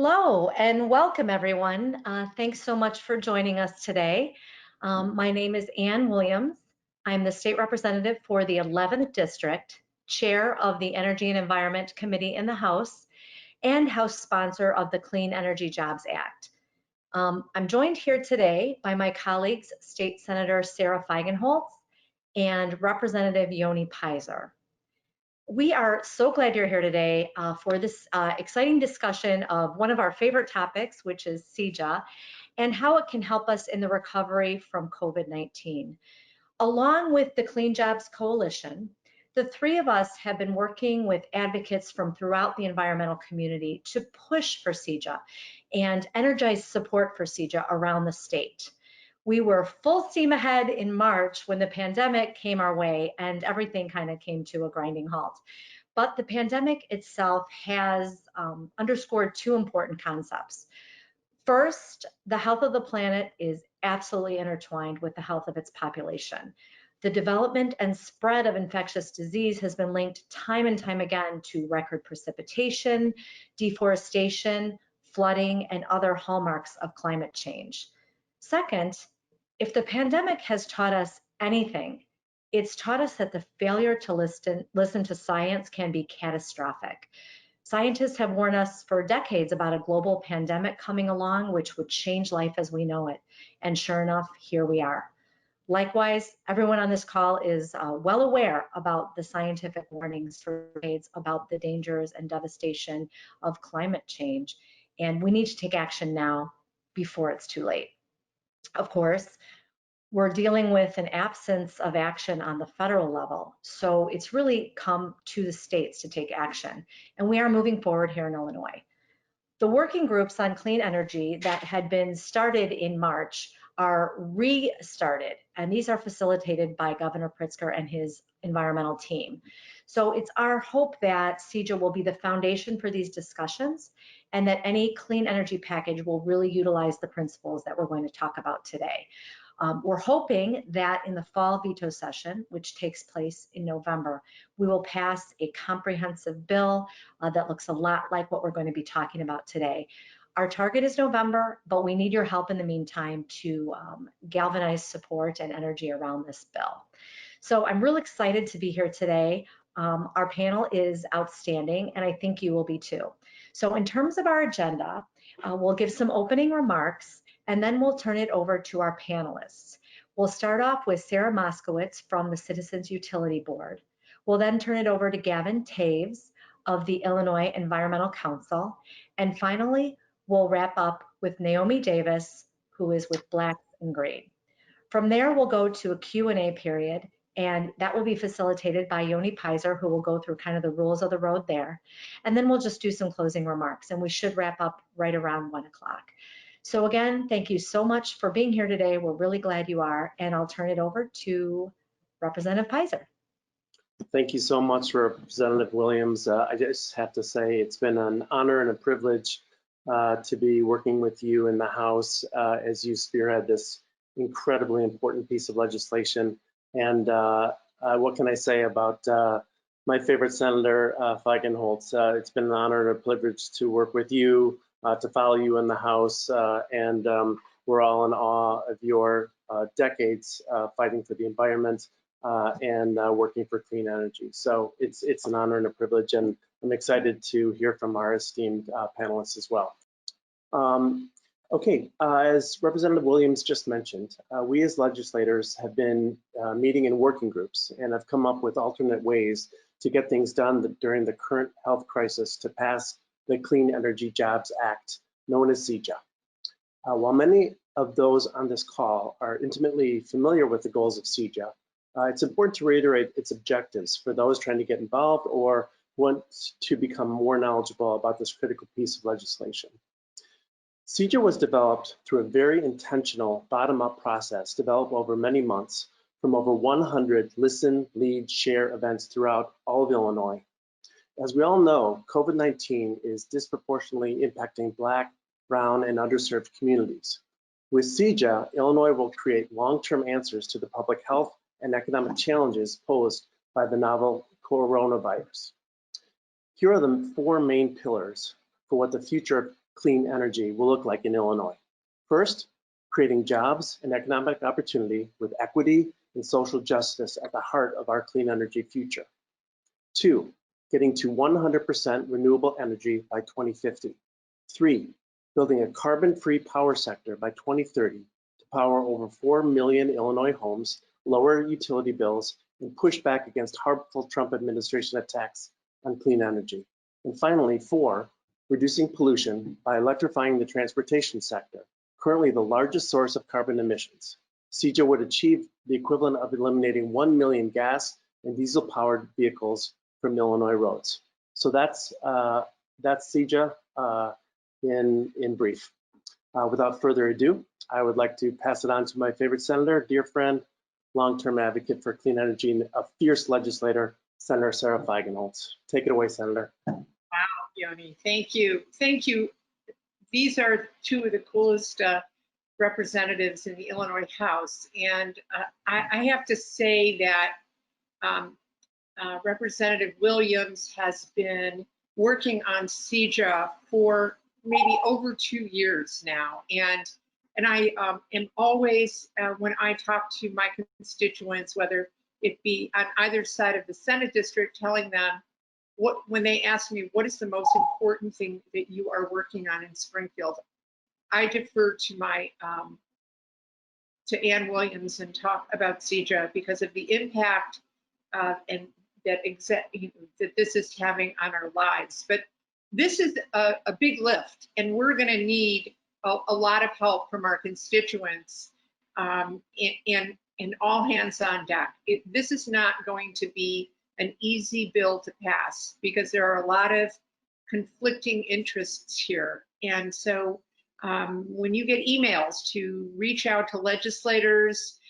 Hello and welcome everyone. Thanks so much for joining us today. My name is Ann Williams. I'm the state representative for the 11th District, chair of the Energy and Environment Committee in the House, and House sponsor of the Clean Energy Jobs Act. I'm joined here today by my colleagues, State Senator Sarah Feigenholtz and Representative Yoni Paiser. We are so glad you're here today for this exciting discussion of one of our favorite topics, which is CEJA, and how it can help us in the recovery from COVID-19. Along with the Clean Jobs Coalition, the three of us have been working with advocates from throughout the environmental community to push for CEJA and energize support for CEJA around the state. We were full steam ahead in March when the pandemic came our way and everything kind of came to a grinding halt. But the pandemic itself has underscored two important concepts. First, the health of the planet is absolutely intertwined with the health of its population. The development and spread of infectious disease has been linked time and time again to record precipitation, deforestation, flooding, and other hallmarks of climate change. Second, if the pandemic has taught us anything, it's taught us that the failure to listen to science can be catastrophic. Scientists have warned us for decades about a global pandemic coming along, which would change life as we know it. And sure enough, here we are. Likewise, everyone on this call is well aware about the scientific warnings for decades about the dangers and devastation of climate change. And we need to take action now before it's too late. Of course, we're dealing with an absence of action on the federal level. So it's really come to the states to take action. And we are moving forward here in Illinois. The working groups on clean energy that had been started in March are restarted, and these are facilitated by Governor Pritzker and his environmental team. So it's our hope that CEJA will be the foundation for these discussions and that any clean energy package will really utilize the principles that we're going to talk about today. We're hoping that in the fall veto session, which takes place in November, we will pass a comprehensive bill that looks a lot like what we're going to be talking about today. Our target is November, but we need your help in the meantime to galvanize support and energy around this bill. So I'm real excited to be here today. Our panel is outstanding, and I think you will be too. So in terms of our agenda, we'll give some opening remarks, and then we'll turn it over to our panelists. We'll start off with Sarah Moskowitz from the Citizens Utility Board. We'll then turn it over to Gavin Taves of the Illinois Environmental Council. And finally, we'll wrap up with Naomi Davis, who is with Black and Green. From there, we'll go to a Q&A period, and that will be facilitated by Yoni Paiser, who will go through kind of the rules of the road there. And then we'll just do some closing remarks, and we should wrap up right around 1 o'clock. So again, thank you so much for being here today. We're really glad you are, and I'll turn it over to Representative Paiser. Thank you so much, Representative Williams. I just have to say it's been an honor and a privilege to be working with you in the House as you spearhead this incredibly important piece of legislation. And what can I say about my favorite Senator Feigenholtz? It's been an honor and a privilege to work with you, to follow you in the House, and we're all in awe of your decades fighting for the environment and working for clean energy. So it's an honor and a privilege, and I'm excited to hear from our esteemed panelists as well. Okay, as Representative Williams just mentioned, we as legislators have been meeting in working groups and have come up with alternate ways to get things done during the current health crisis to pass the Clean Energy Jobs Act, known as CEJA. While many of those on this call are intimately familiar with the goals of CEJA, it's important to reiterate its objectives for those trying to get involved or want to become more knowledgeable about this critical piece of legislation. CEJA was developed through a very intentional bottom-up process developed over many months from over 100 listen, lead, share events throughout all of Illinois. As we all know, COVID-19 is disproportionately impacting Black, Brown, and underserved communities. With CEJA, Illinois will create long-term answers to the public health and economic challenges posed by the novel coronavirus. Here are the four main pillars for what the future of clean energy will look like in Illinois. First, creating jobs and economic opportunity with equity and social justice at the heart of our clean energy future. Two, getting to 100% renewable energy by 2050. Three, building a carbon-free power sector by 2030 to power over 4 million Illinois homes, lower utility bills, and push back against harmful Trump administration attacks on clean energy. And finally, four, reducing pollution by electrifying the transportation sector, currently the largest source of carbon emissions. CEJA would achieve the equivalent of eliminating 1 million gas and diesel-powered vehicles from Illinois roads. So that's CEJA in brief. Without further ado, I would like to pass it on to my favorite senator, dear friend, long-term advocate for clean energy, and a fierce legislator, Senator Sarah Feigenholz. Take it away, Senator. Wow, Yoni, thank you. Thank you. These are two of the coolest representatives in the Illinois House. And I have to say that Representative Williams has been working on CEJA for maybe over 2 years now. And I am always, when I talk to my constituents, whether it be on either side of the Senate district, telling them when they ask me, what is the most important thing that you are working on in Springfield? I defer to my to Ann Williams and talk about CEJA because of the impact and that this is having on our lives. But this is a big lift, and we're going to need a lot of help from our constituents and all hands on deck. This is not going to be an easy bill to pass because there are a lot of conflicting interests here. And so when you get emails to reach out to legislators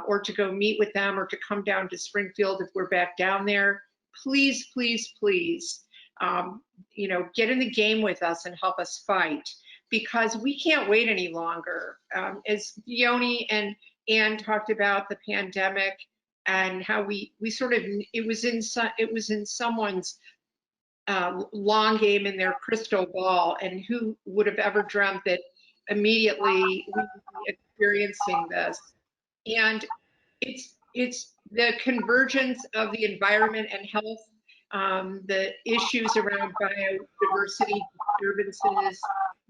or to go meet with them or to come down to Springfield if we're back down there, please, please, please, get in the game with us and help us fight because we can't wait any longer. As Yoni and Ann talked about the pandemic and how we sort of, it was in someone's long game in their crystal ball, and who would have ever dreamt that immediately we would be experiencing this. And it's the convergence of the environment and health, the issues around biodiversity disturbances,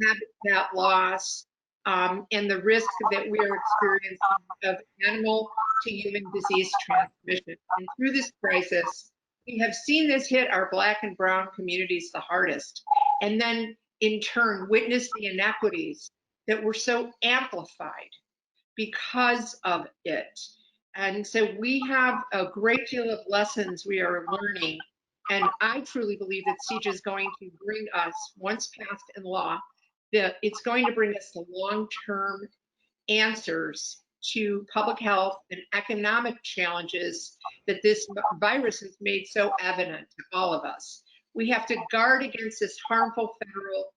habitat loss, and the risk that we are experiencing of animal to human disease transmission. And through this crisis, we have seen this hit our Black and brown communities the hardest, and then in turn witness the inequities that were so amplified because of it. And so we have a great deal of lessons we are learning. And I truly believe that CEJA is going to bring us, once passed in law, that it's going to bring us the long-term answers to public health and economic challenges that this virus has made so evident to all of us. We have to guard against this harmful federal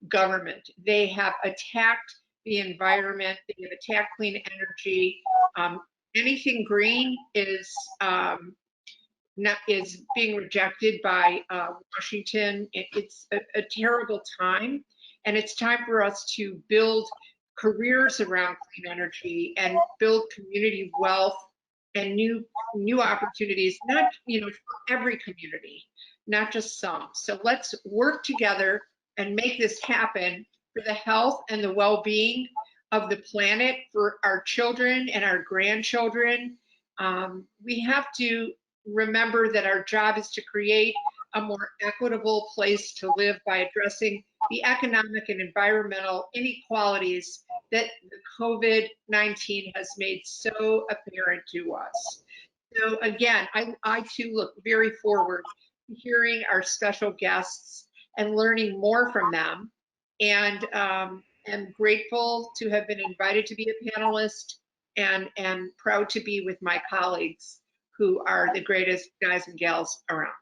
government. They have attacked the environment, they have attacked clean energy. Anything green is being rejected by Washington. It's a terrible time, and it's time for us to build careers around clean energy and build community wealth and new opportunities, not for every community, not just some. So let's work together and make this happen for the health and the well-being of the planet, for our children and our grandchildren. We have to remember that our job is to create a more equitable place to live by addressing the economic and environmental inequalities that the COVID-19 has made so apparent to us. So again, I too look very forward to hearing our special guests and learning more from them. And am grateful to have been invited to be a panelist and proud to be with my colleagues who are the greatest guys and gals around.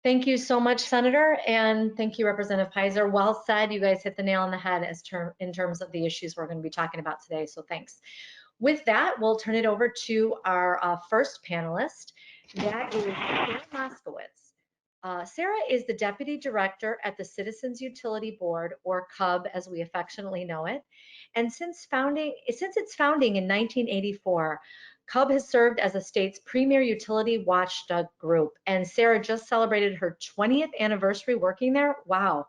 Thank you so much, Senator, and thank you, Representative Paiser. Well said. You guys hit the nail on the head in terms of the issues we're going to be talking about today, so thanks. With that, we'll turn it over to our first panelist. That is Karen Moskowitz. Sarah is the Deputy Director at the Citizens Utility Board, or CUB as we affectionately know it. And since its founding in 1984, CUB has served as the state's premier utility watchdog group. And Sarah just celebrated her 20th anniversary working there. Wow.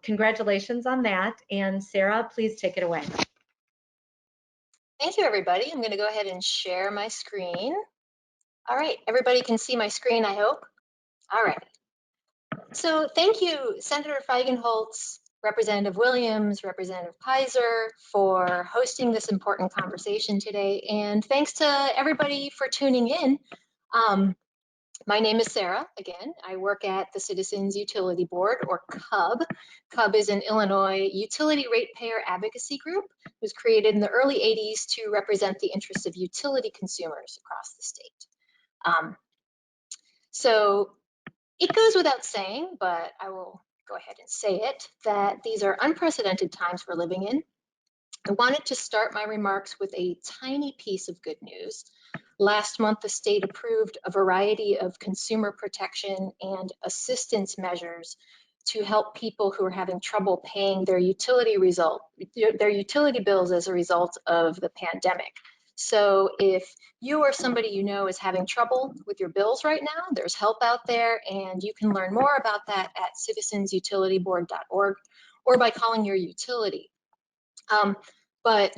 Congratulations on that. And Sarah, please take it away. Thank you, everybody. I'm going to go ahead and share my screen. All right, everybody can see my screen, I hope. All right. So thank you, Senator Feigenholtz, Representative Williams, Representative Paiser, for hosting this important conversation today. And thanks to everybody for tuning in. My name is Sarah, again. I work at the Citizens Utility Board, or CUB. CUB is an Illinois utility ratepayer advocacy group. It was created in the early 80s to represent the interests of utility consumers across the state. So it goes without saying, but I will go ahead and say it, that these are unprecedented times we're living in. I wanted to start my remarks with a tiny piece of good news. Last month, the state approved a variety of consumer protection and assistance measures to help people who are having trouble paying their utility bills as a result of the pandemic. So if you or somebody you know is having trouble with your bills right now, there's help out there, and you can learn more about that at citizensutilityboard.org or by calling your utility. But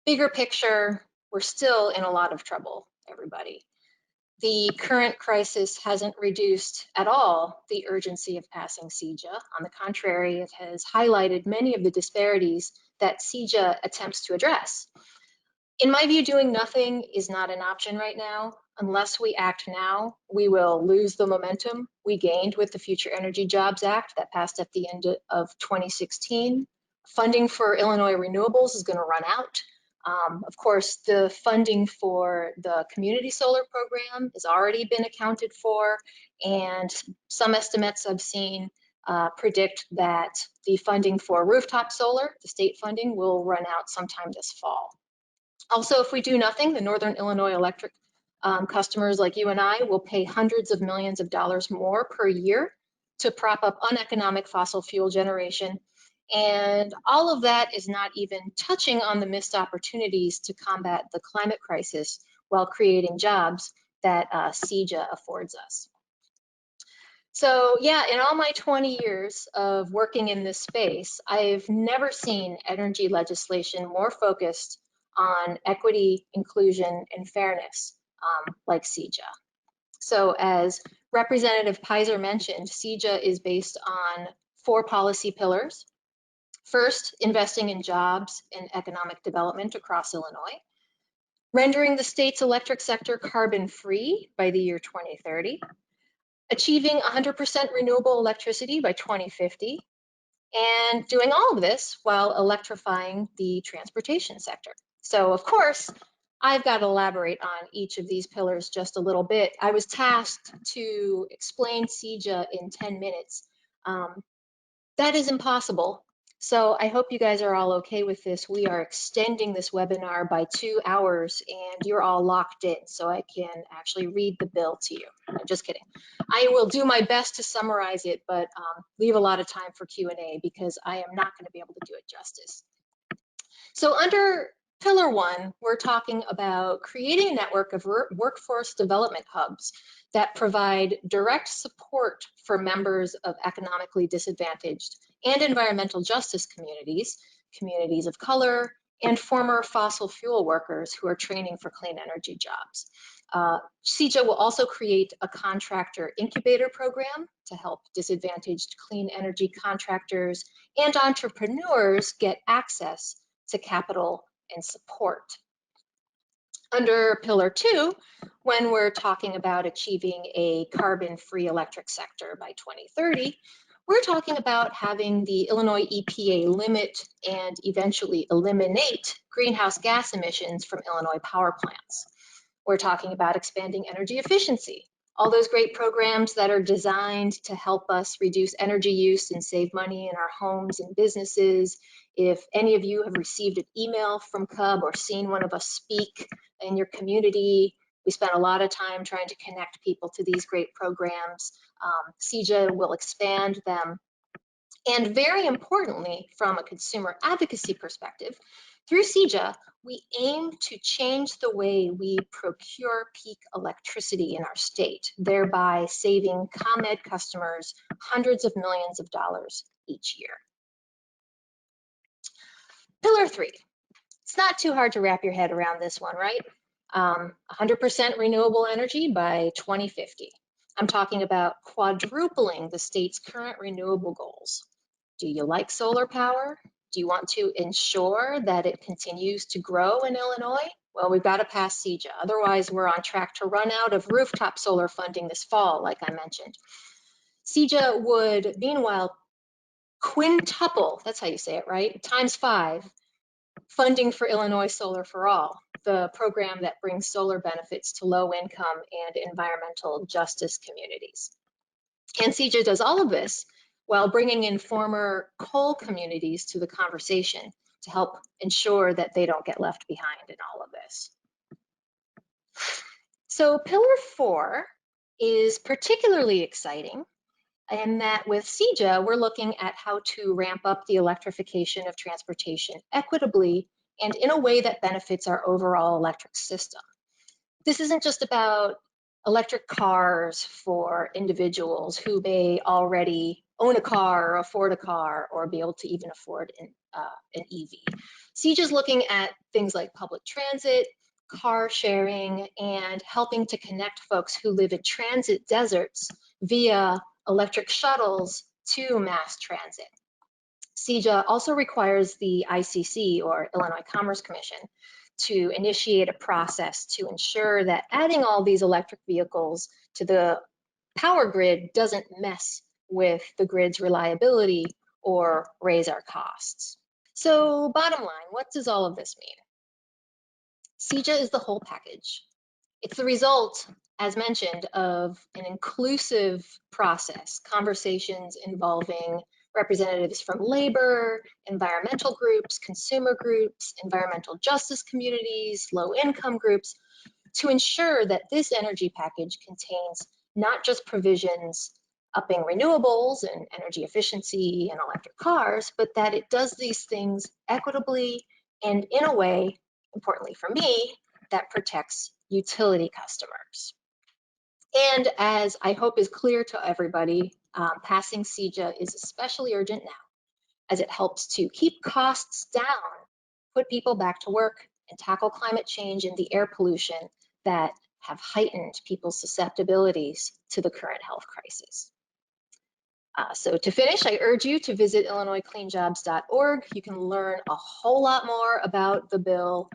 bigger picture, we're still in a lot of trouble, everybody. The current crisis hasn't reduced at all the urgency of passing CEJA. On the contrary, it has highlighted many of the disparities that CEJA attempts to address. In my view, doing nothing is not an option right now. Unless we act now, we will lose the momentum we gained with the Future Energy Jobs Act that passed at the end of 2016. Funding for Illinois renewables is going to run out. Of course, the funding for the community solar program has already been accounted for, and some estimates I've seen predict that the funding for rooftop solar, the state funding, will run out sometime this fall. Also, if we do nothing, the Northern Illinois electric customers like you and I will pay hundreds of millions of dollars more per year to prop up uneconomic fossil fuel generation. And all of that is not even touching on the missed opportunities to combat the climate crisis while creating jobs that CEJA affords us. So yeah, in all my 20 years of working in this space, I've never seen energy legislation more focused on equity, inclusion, and fairness like CEJA. So as Representative Paiser mentioned, CEJA is based on 4 policy pillars. First, investing in jobs and economic development across Illinois, rendering the state's electric sector carbon-free by the year 2030, achieving 100% renewable electricity by 2050, and doing all of this while electrifying the transportation sector. So of course, I've got to elaborate on each of these pillars just a little bit. I was tasked to explain CEJA in 10 minutes. That is impossible. So I hope you guys are all okay with this. We are extending this webinar by 2 hours, and you're all locked in, so I can actually read the bill to you. No, just kidding. I will do my best to summarize it, but leave a lot of time for Q&A because I am not going to be able to do it justice. So under Pillar 1, we're talking about creating a network of workforce development hubs that provide direct support for members of economically disadvantaged and environmental justice communities, communities of color, and former fossil fuel workers who are training for clean energy jobs. CEJA will also create a contractor incubator program to help disadvantaged clean energy contractors and entrepreneurs get access to capital and support. Under Pillar 2, when we're talking about achieving a carbon-free electric sector by 2030, we're talking about having the Illinois EPA limit and eventually eliminate greenhouse gas emissions from Illinois power plants. We're talking about expanding energy efficiency, all those great programs that are designed to help us reduce energy use and save money in our homes and businesses. If any of you have received an email from CUB or seen one of us speak in your community, We spent a lot of time trying to connect people to these great programs. CEJA will expand them. And very importantly, from a consumer advocacy perspective, through CEJA, we aim to change the way we procure peak electricity in our state, thereby saving ComEd customers hundreds of millions of dollars each year. Pillar 3. It's not too hard to wrap your head around this one, right? 100% renewable energy by 2050. I'm talking about quadrupling the state's current renewable goals. Do you like solar power? Do you want to ensure that it continues to grow in Illinois? Well, we've got to pass CEJA. Otherwise, we're on track to run out of rooftop solar funding this fall, like I mentioned. CEJA would, meanwhile, quintuple, that's how you say it, right? Times 5, funding for Illinois Solar for All, the program that brings solar benefits to low-income and environmental justice communities. And CEJA does all of this while bringing in former coal communities to the conversation to help ensure that they don't get left behind in all of this. So Pillar 4 is particularly exciting in that with CEJA, we're looking at how to ramp up the electrification of transportation equitably and in a way that benefits our overall electric system. This isn't just about electric cars for individuals who may already own a car or afford a car or be able to even afford an EV. CEJA is looking at things like public transit, car sharing, and helping to connect folks who live in transit deserts via electric shuttles to mass transit. CEJA also requires the ICC, or Illinois Commerce Commission, to initiate a process to ensure that adding all these electric vehicles to the power grid doesn't mess with the grid's reliability or raise our costs. So bottom line, what does all of this mean? CEJA is the whole package. It's the result, as mentioned, of an inclusive process, conversations involving representatives from labor, environmental groups, consumer groups, environmental justice communities, low-income groups, to ensure that this energy package contains not just provisions upping renewables and energy efficiency and electric cars, but that it does these things equitably and in a way, importantly for me, that protects utility customers. And as I hope is clear to everybody, passing CEJA is especially urgent now, as it helps to keep costs down, put people back to work, and tackle climate change and the air pollution that have heightened people's susceptibilities to the current health crisis. So to finish, I urge you to visit IllinoisCleanJobs.org. You can learn a whole lot more about the bill,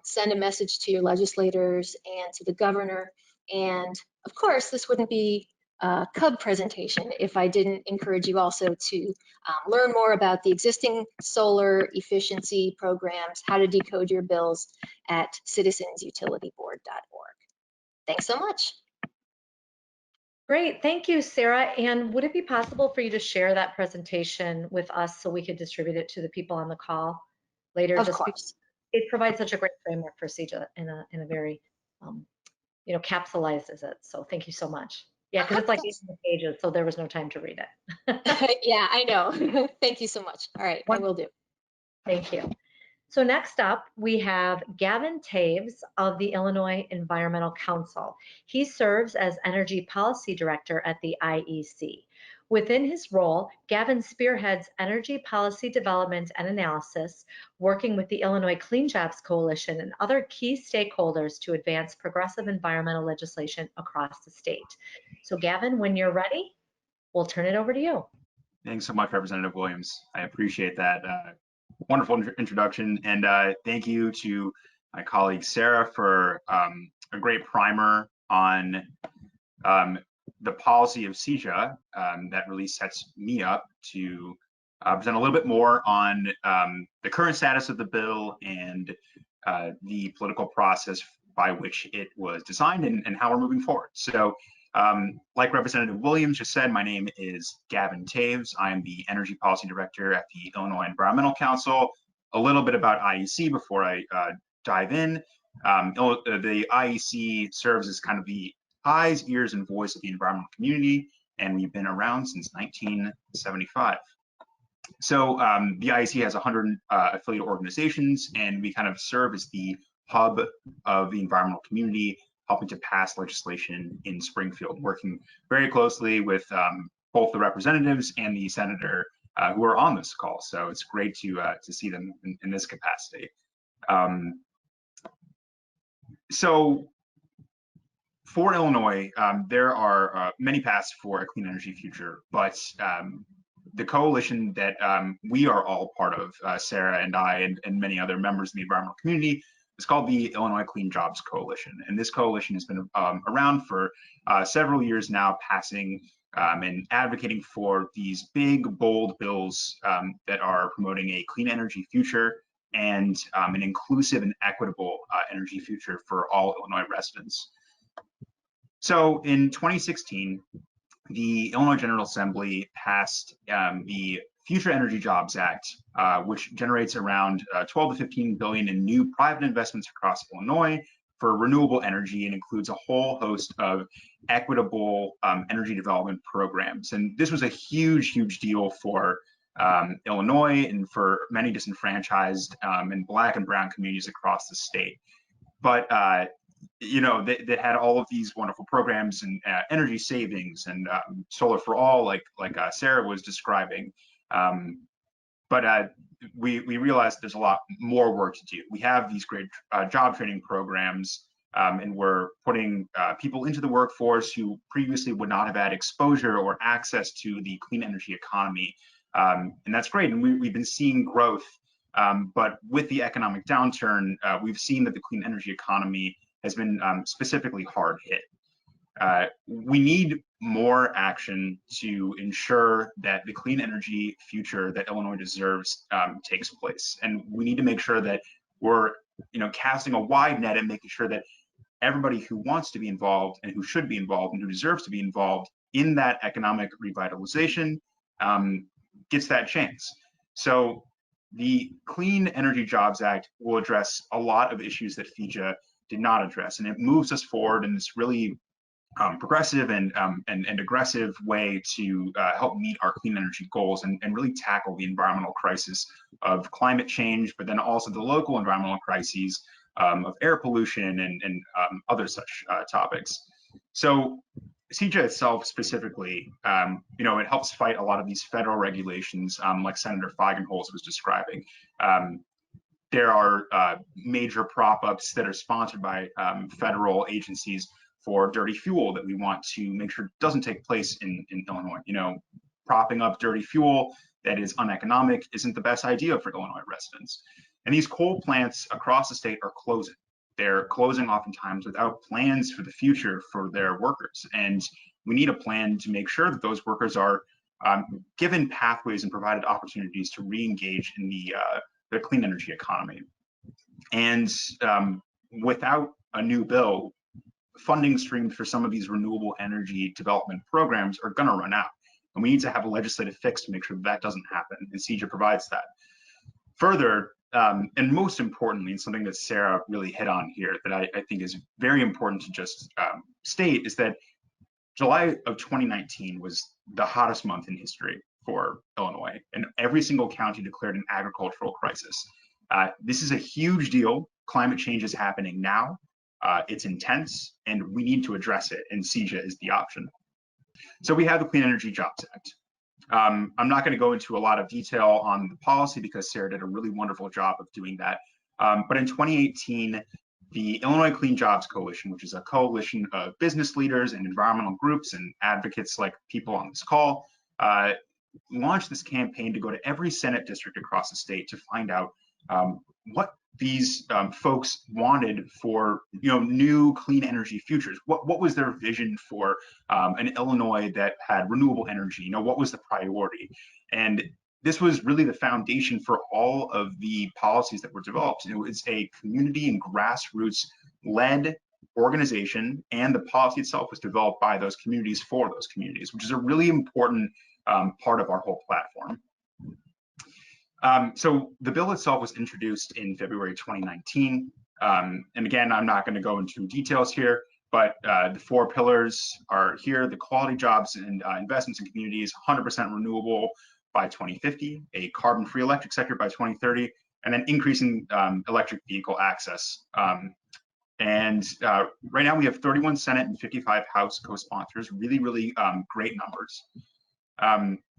send a message to your legislators and to the governor. And of course, this wouldn't be a CUB presentation if I didn't encourage you also to learn more about the existing solar efficiency programs, how to decode your bills at citizensutilityboard.org. Thanks so much. Great, thank you, Sarah. And would it be possible for you to share that presentation with us so we could distribute it to the people on the call later? Of just course. It provides such a great framework for CEJA in a very, capsulizes it. So thank you so much. Yeah, because it's like 18 pages, so there was no time to read it. Yeah, I know. Thank you so much. All right, I will do. Thank you. So next up, we have Gavin Taves of the Illinois Environmental Council. He serves as Energy Policy Director at the IEC. Within his role, Gavin spearheads energy policy development and analysis, working with the Illinois Clean Jobs Coalition and other key stakeholders to advance progressive environmental legislation across the state. So Gavin, when you're ready, we'll turn it over to you. Thanks so much, Representative Williams. I appreciate that wonderful introduction, and thank you to my colleague Sarah for a great primer on the policy of CEJA that really sets me up to present a little bit more on the current status of the bill and the political process by which it was designed and how we're moving forward. So like Representative Williams just said, my name is Gavin Taves. I am the Energy Policy Director at the Illinois Environmental Council. A little bit about IEC before I dive in. The IEC serves as kind of the eyes, ears, and voice of the environmental community, and we've been around since 1975. So the IEC has 100 affiliate organizations, and we kind of serve as the hub of the environmental community, helping to pass legislation in Springfield, working very closely with both the representatives and the senator who are on this call. So it's great to see them in this capacity. So for Illinois, there are many paths for a clean energy future, but the coalition that we are all part of, Sarah and I and many other members of the environmental community, is called the Illinois Clean Jobs Coalition. And this coalition has been around for several years now, passing and advocating for these big, bold bills that are promoting a clean energy future and an inclusive and equitable energy future for all Illinois residents. So in 2016, the Illinois General Assembly passed the Future Energy Jobs Act, which generates around 12 to 15 billion in new private investments across Illinois for renewable energy, and includes a whole host of equitable energy development programs. And this was a huge, huge deal for Illinois and for many disenfranchised and Black and Brown communities across the state. But you know, they had all of these wonderful programs and energy savings and solar for all, like Sarah was describing. But we realized there's a lot more work to do. We have these great job training programs, and we're putting people into the workforce who previously would not have had exposure or access to the clean energy economy. And that's great. And we've been seeing growth. But with the economic downturn, we've seen that the clean energy economy has been specifically hard hit. We need more action to ensure that the clean energy future that Illinois deserves takes place. And we need to make sure that we're, you know, casting a wide net and making sure that everybody who wants to be involved and who should be involved and who deserves to be involved in that economic revitalization gets that chance. So the Clean Energy Jobs Act will address a lot of issues that FEJA did not address, and it moves us forward in this really progressive and aggressive way to help meet our clean energy goals and really tackle the environmental crisis of climate change, but then also the local environmental crises of air pollution and other such topics. So CEJA itself specifically, you know, it helps fight a lot of these federal regulations, like Senator Feigenholz was describing. There are major prop-ups that are sponsored by federal agencies for dirty fuel that we want to make sure doesn't take place in Illinois. You know, propping up dirty fuel that is uneconomic isn't the best idea for Illinois residents. And these coal plants across the state are closing. They're closing oftentimes without plans for the future for their workers. And we need a plan to make sure that those workers are given pathways and provided opportunities to re-engage in the clean energy economy. And without a new bill, funding streams for some of these renewable energy development programs are going to run out. And we need to have a legislative fix to make sure that doesn't happen. And CEJA provides that. Further, and most importantly, and something that Sarah really hit on here that I think is very important to just state, is that July of 2019 was the hottest month in history for Illinois, and every single county declared an agricultural crisis. This is a huge deal. Climate change is happening now. It's intense, and we need to address it, and CEJA is the option. So we have the Clean Energy Jobs Act. I'm not going to go into a lot of detail on the policy because Sarah did a really wonderful job of doing that. But in 2018, the Illinois Clean Jobs Coalition, which is a coalition of business leaders and environmental groups and advocates like people on this call, launched this campaign to go to every Senate district across the state to find out what these folks wanted for, you know, new clean energy futures. What was their vision for an Illinois that had renewable energy? You know, what was the priority? And this was really the foundation for all of the policies that were developed. It was a community and grassroots led organization, and the policy itself was developed by those communities for those communities, which is a really important part of our whole platform. So the bill itself was introduced in February 2019. And again, I'm not going to go into details here, but the 4 pillars are here: the quality jobs and investments in communities, 100% renewable by 2050, a carbon-free electric sector by 2030, and then increasing electric vehicle access. Right now we have 31 Senate and 55 House co-sponsors, really great numbers.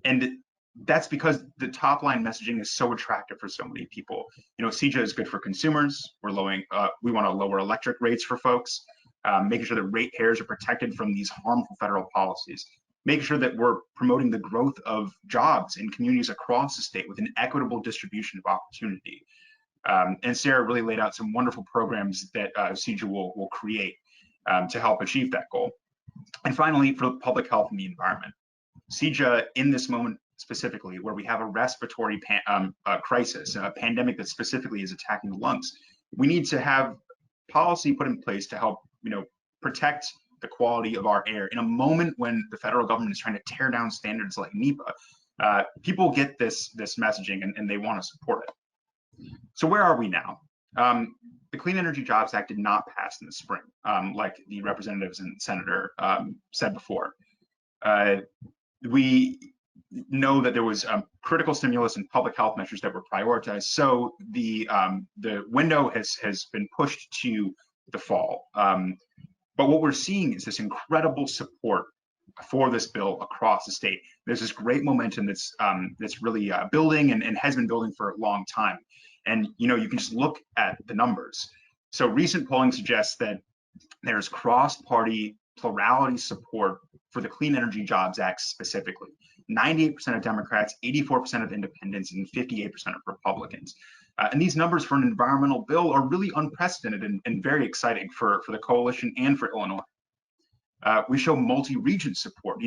And that's because the top line messaging is so attractive for so many people. You know, CEJA is good for consumers. We want to lower electric rates for folks, making sure that ratepayers are protected from these harmful federal policies, making sure that we're promoting the growth of jobs in communities across the state with an equitable distribution of opportunity. And Sarah really laid out some wonderful programs that CEJA will create to help achieve that goal. And finally, for public health and the environment, CEJA in this moment specifically, where we have a respiratory crisis, a pandemic that specifically is attacking the lungs, we need to have policy put in place to help, protect the quality of our air in a moment when the federal government is trying to tear down standards like NEPA. People get this messaging and they want to support it. So where are we now? The Clean Energy Jobs Act did not pass in the spring, like the representatives and senator said before. We know that there was critical stimulus and public health measures that were prioritized. So the window has been pushed to the fall. But what we're seeing is this incredible support for this bill across the state. There's this great momentum that's really building and has been building for a long time. And you can just look at the numbers. So recent polling suggests that there's cross-party plurality support for the Clean Energy Jobs Act specifically. 98% of Democrats, 84% of independents, and 58% of Republicans. And these numbers for an environmental bill are really unprecedented and very exciting for the coalition and for Illinois. We show multi-region support,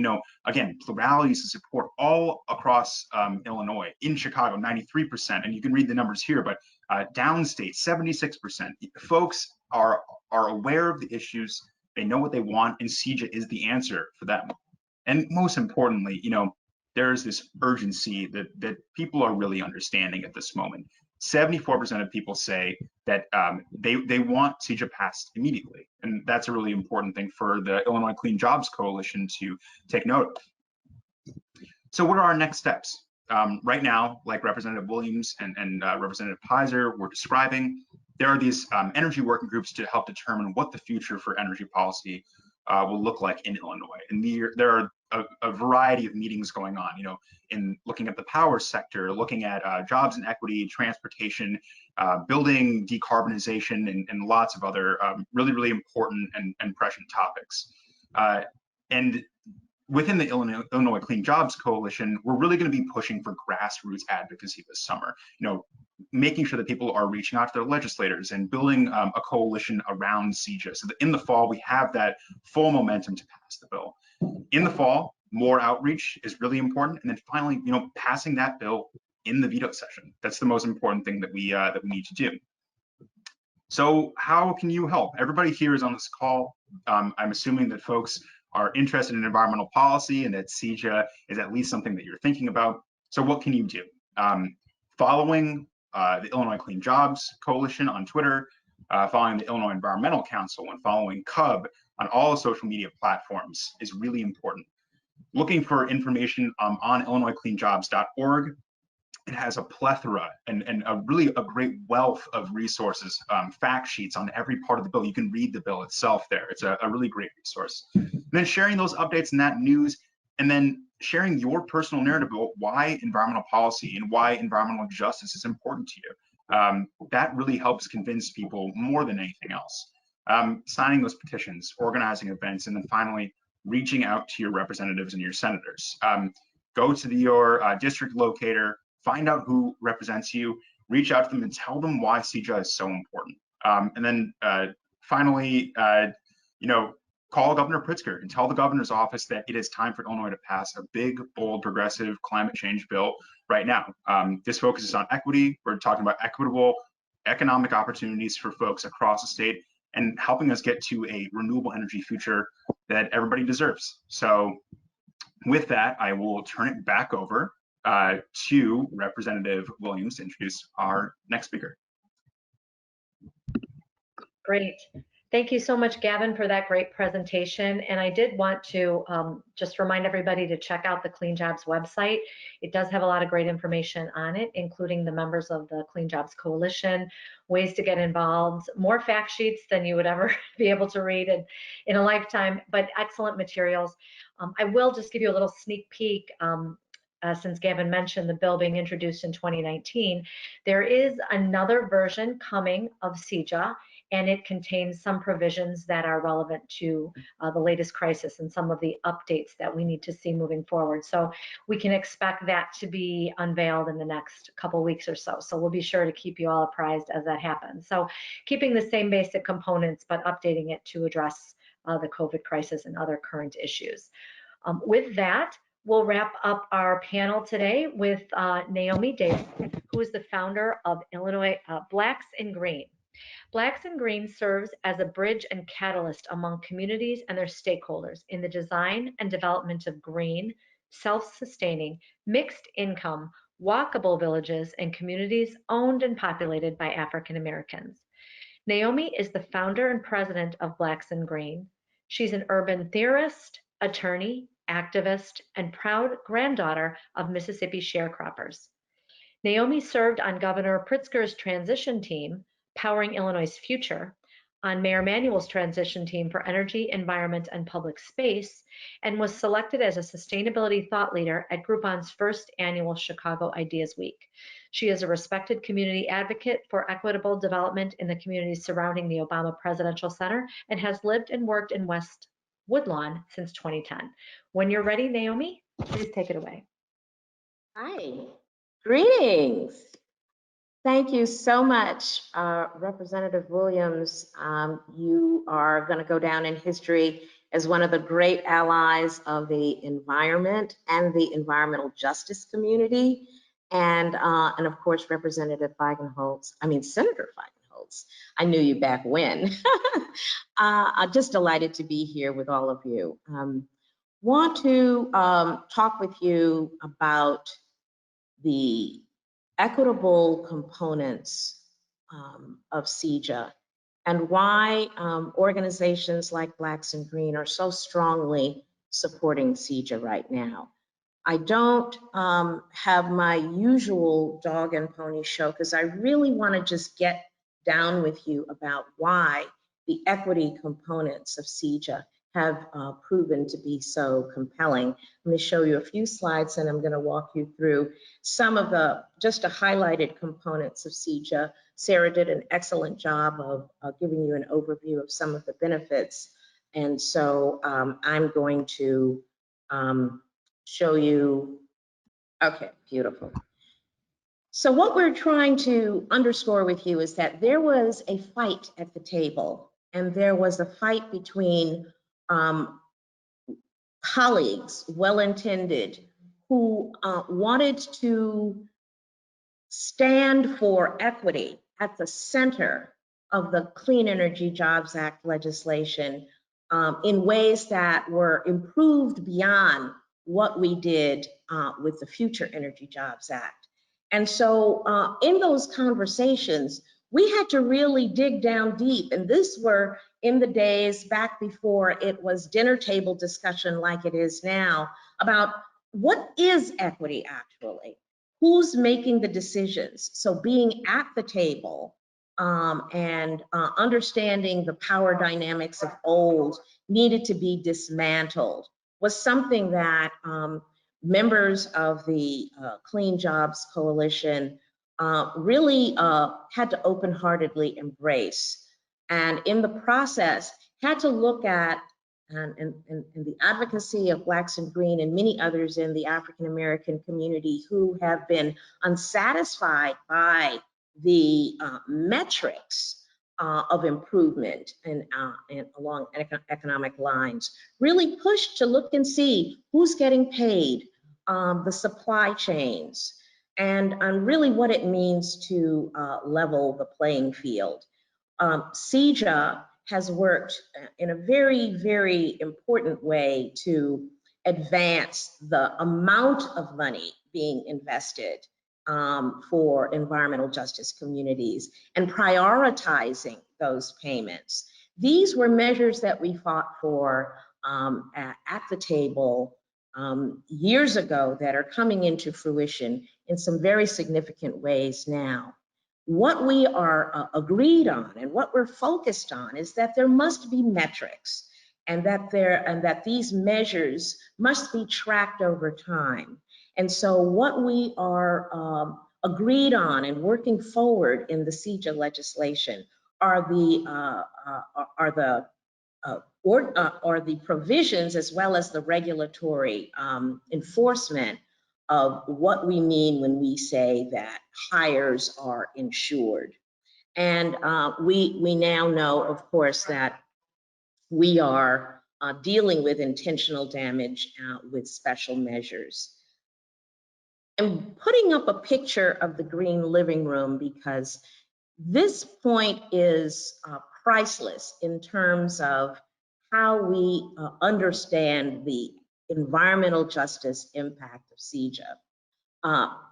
again, pluralities of support all across Illinois. In Chicago, 93%, and you can read the numbers here, but downstate, 76%. Folks are aware of the issues, they know what they want, and CEJA is the answer for them. And most importantly, there is this urgency that people are really understanding at this moment. 74% of people say that they want CEJA passed immediately. And that's a really important thing for the Illinois Clean Jobs Coalition to take note of. So what are our next steps? Right now, like Representative Williams and Representative Paiser were describing, there are these energy working groups to help determine what the future for energy policy will look like in Illinois. And there are a variety of meetings going on, in looking at the power sector, looking at jobs and equity, transportation, building decarbonization, and lots of other really important and prescient topics. And within the Illinois Clean Jobs Coalition, we're really going to be pushing for grassroots advocacy this summer, making sure that people are reaching out to their legislators and building a coalition around CEJA so that in the fall we have that full momentum to pass the bill. In the fall, more outreach is really important. And then finally, passing that bill in the veto session. That's the most important thing that we need to do. So how can you help? Everybody here is on this call. I'm assuming that folks are interested in environmental policy and that CEJA is at least something that you're thinking about. So what can you do? Following the Illinois Clean Jobs Coalition on Twitter, following the Illinois Environmental Council, and following CUB on all the social media platforms is really important. Looking for information on IllinoisCleanJobs.org. It has a plethora and a great wealth of resources, fact sheets on every part of the bill. You can read the bill itself there. It's a really great resource. And then sharing those updates and that news, and then sharing your personal narrative about why environmental policy and why environmental justice is important to you. That really helps convince people more than anything else. Signing those petitions, organizing events, and then finally reaching out to your representatives and your senators. Go to your district locator, find out who represents you, reach out to them and tell them why CEJA is so important. And then finally, call Governor Pritzker and tell the governor's office that it is time for Illinois to pass a big, bold, progressive climate change bill right now. This focuses on equity. We're talking about equitable economic opportunities for folks across the state and helping us get to a renewable energy future that everybody deserves. So with that, I will turn it back over to Representative Williams to introduce our next speaker. Great. Thank you so much, Gavin, for that great presentation. And I did want to just remind everybody to check out the Clean Jobs website. It does have a lot of great information on it, including the members of the Clean Jobs Coalition, ways to get involved, more fact sheets than you would ever be able to read in a lifetime, but excellent materials. I will just give you a little sneak peek. Since Gavin mentioned the bill being introduced in 2019, there is another version coming of CEJA, and it contains some provisions that are relevant to the latest crisis and some of the updates that we need to see moving forward. So we can expect that to be unveiled in the next couple weeks or so. So we'll be sure to keep you all apprised as that happens. So keeping the same basic components, but updating it to address the COVID crisis and other current issues. With that, we'll wrap up our panel today with Naomi Davis, who is the founder of Illinois Blacks in Green. Blacks in Green serves as a bridge and catalyst among communities and their stakeholders in the design and development of green, self-sustaining, mixed income, walkable villages and communities owned and populated by African Americans. Naomi is the founder and president of Blacks in Green. She's an urban theorist, attorney, activist, and proud granddaughter of Mississippi sharecroppers. Naomi served on Governor Pritzker's transition team, Powering Illinois' Future, on Mayor Manuel's transition team for energy, environment, and public space, and was selected as a sustainability thought leader at Groupon's first annual Chicago Ideas Week. She is a respected community advocate for equitable development in the communities surrounding the Obama Presidential Center and has lived and worked in West Woodlawn since 2010. When you're ready, Naomi, please take it away. Hi, greetings. Thank you so much, Representative Williams. You are going to go down in history as one of the great allies of the environment and the environmental justice community. And of course, Senator Feigenholtz. I knew you back when. I'm just delighted to be here with all of you. Want to talk with you about the equitable components of CEJA and why organizations like Blacks in Green are so strongly supporting CEJA right now. I don't have my usual dog and pony show because I really want to just get down with you about why the equity components of CEJA have proven to be so compelling. Let me show you a few slides and I'm going to walk you through some of the just highlighted components of CEJA. Sarah did an excellent job of giving you an overview of some of the benefits. And so I'm going to show you, okay, beautiful. So what we're trying to underscore with you is that there was a fight at the table, and there was a fight between colleagues, well-intended, who wanted to stand for equity at the center of the Clean Energy Jobs Act legislation in ways that were improved beyond what we did with the Future Energy Jobs Act. And so in those conversations, we had to really dig down deep. And this were in the days back before it was dinner table discussion like it is now about what is equity actually? Who's making the decisions? So being at the table and understanding the power dynamics of old needed to be dismantled was something that members of the Clean Jobs Coalition really had to open-heartedly embrace. And in the process, had to look at and the advocacy of Blacks in Green and many others in the African American community who have been unsatisfied by the metrics of improvement and along economic lines, really pushed to look and see who's getting paid, the supply chains, and really what it means to level the playing field. CEJA has worked in a very, very important way to advance the amount of money being invested for environmental justice communities and prioritizing those payments. These were measures that we fought for at the table years ago that are coming into fruition in some very significant ways now. What we are agreed on and what we're focused on is that there must be metrics, and that these measures must be tracked over time. And so what we are agreed on and working forward in the CEJA legislation are the provisions, as well as the regulatory enforcement of what we mean when we say that hires are insured. And we now know, of course, that we are dealing with intentional damage with special measures. I'm putting up a picture of the green living room because this point is priceless in terms of how we understand the environmental justice impact of CEJA.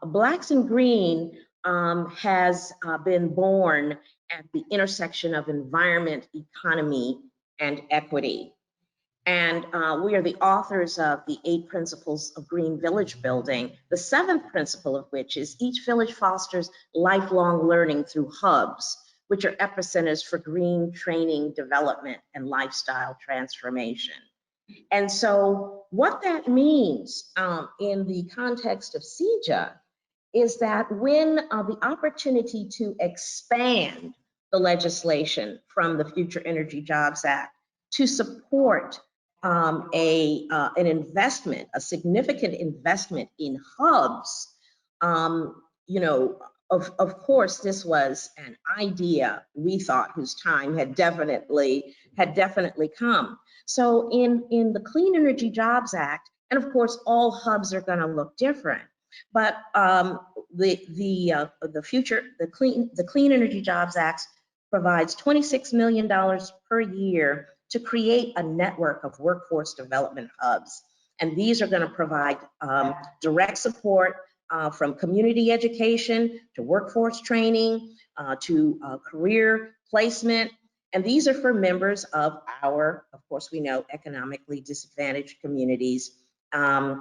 Blacks in Green has been born at the intersection of environment, economy, and equity. And we are the authors of the 8 principles of green village building, the 7th principle of which is each village fosters lifelong learning through hubs, which are epicenters for green training, development, and lifestyle transformation. And so what that means in the context of CEJA is that when the opportunity to expand the legislation from the Future Energy Jobs Act to support an investment, a significant investment in hubs, of course, this was an idea we thought whose time had definitely come. So in the Clean Energy Jobs Act, and of course, all hubs are going to look different, but the Clean Energy Jobs Act provides $26 million per year to create a network of workforce development hubs. And these are going to provide direct support from community education to workforce training to career placement. And these are for members of our, of course, we know, economically disadvantaged communities. And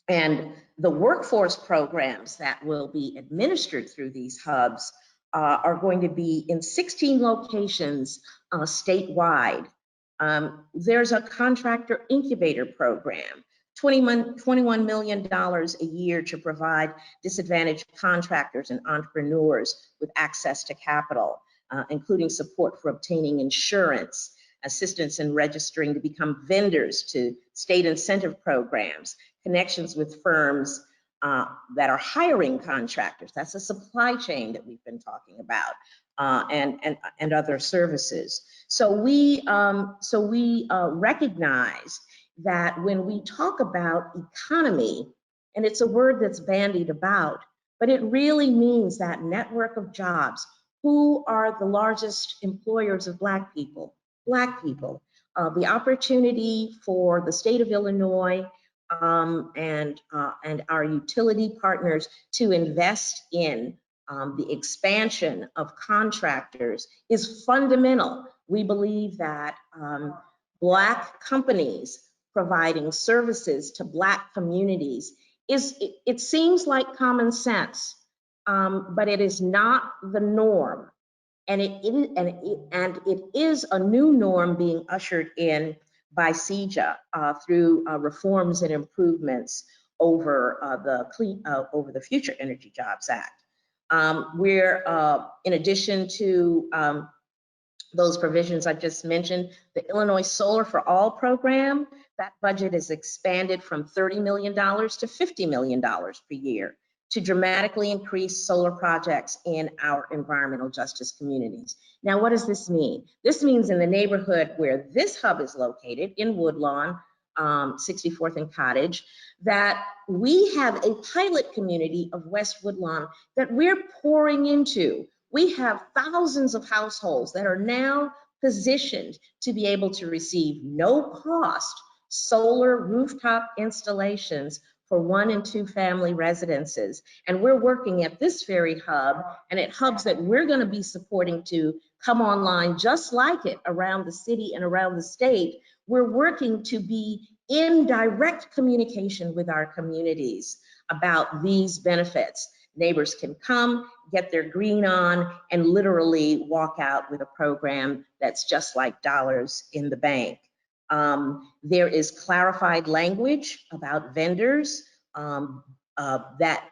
the workforce programs that will be administered through these hubs are going to be in 16 locations statewide. There's a contractor incubator program, $21 million a year to provide disadvantaged contractors and entrepreneurs with access to capital, including support for obtaining insurance, assistance in registering to become vendors to state incentive programs, connections with firms that are hiring contractors. That's a supply chain that we've been talking about, and other services. So we recognize that when we talk about economy, and it's a word that's bandied about, but it really means that network of jobs. Who are the largest employers of Black people? Black people. The opportunity for the state of Illinois and our utility partners to invest in the expansion of contractors is fundamental. We believe that Black companies providing services to Black communities it seems like common sense, but it is not the norm. And it is a new norm being ushered in by CEJA through reforms and improvements over the Future Energy Jobs Act. We're, in addition to those provisions I just mentioned, the Illinois Solar for All program, that budget is expanded from $30 million to $50 million per year to dramatically increase solar projects in our environmental justice communities. Now, what does this mean? This means in the neighborhood where this hub is located, in Woodlawn, 64th and Cottage, that we have a pilot community of West Woodlawn that we're pouring into. We have thousands of households that are now positioned to be able to receive no cost solar rooftop installations for 1 and 2 family residences. And we're working at this very hub and at hubs that we're going to be supporting to come online just like it around the city and around the state. We're working to be in direct communication with our communities about these benefits. Neighbors can come, get their green on, and literally walk out with a program that's just like dollars in the bank. There is clarified language about vendors, that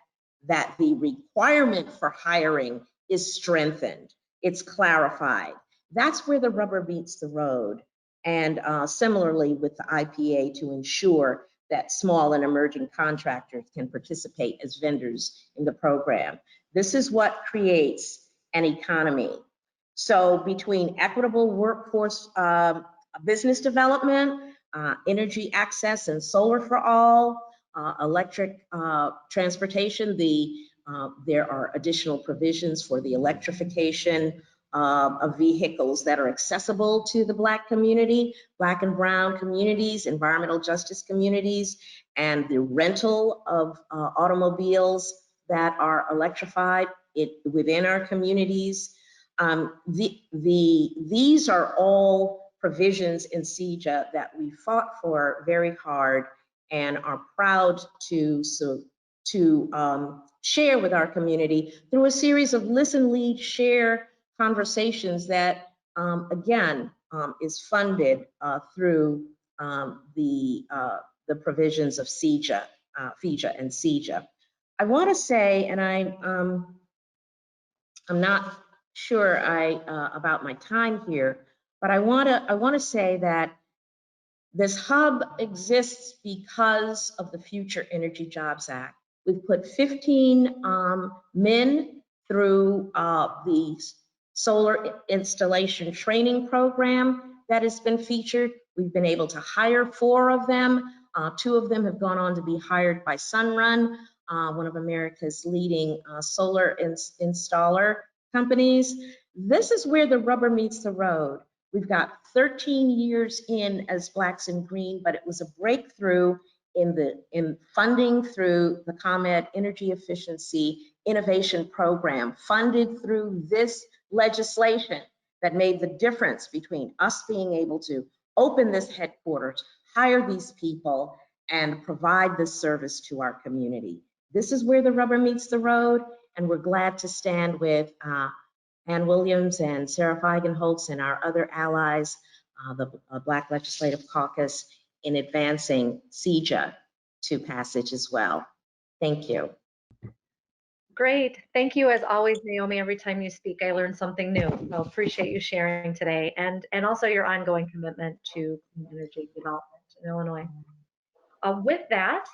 the requirement for hiring is strengthened. It's clarified. That's where the rubber meets the road. And similarly with the IPA, to ensure that small and emerging contractors can participate as vendors in the program. This is what creates an economy. So between equitable workforce business development, energy access and solar for all, electric transportation, there are additional provisions for the electrification of vehicles that are accessible to the Black community, Black and brown communities, environmental justice communities, and the rental of automobiles that are electrified within our communities. These are all provisions in CEJA that we fought for very hard and are proud to share with our community through a series of listen, lead, share conversations that, again, is funded through the provisions of CEJA, FEJA and CEJA. I want to say, and I'm not sure about my time here, but I want to say that this hub exists because of the Future Energy Jobs Act. We've put 15 men through the solar installation training program that has been featured. We've been able to hire 4 of them. 2 of them have gone on to be hired by Sunrun, one of America's leading solar installer companies. This is where the rubber meets the road. We've got 13 years in as Blacks in Green, but it was a breakthrough in funding through the ComEd Energy Efficiency Innovation Program, funded through this legislation that made the difference between us being able to open this headquarters, hire these people, and provide this service to our community. This is where the rubber meets the road, and we're glad to stand with Ann Williams and Sarah Feigenholtz and our other allies, the Black Legislative Caucus, in advancing CEJA to passage as well. Thank you. Great. Thank you as always, Naomi. Every time you speak, I learn something new. So appreciate you sharing today and also your ongoing commitment to clean energy development in Illinois. With that,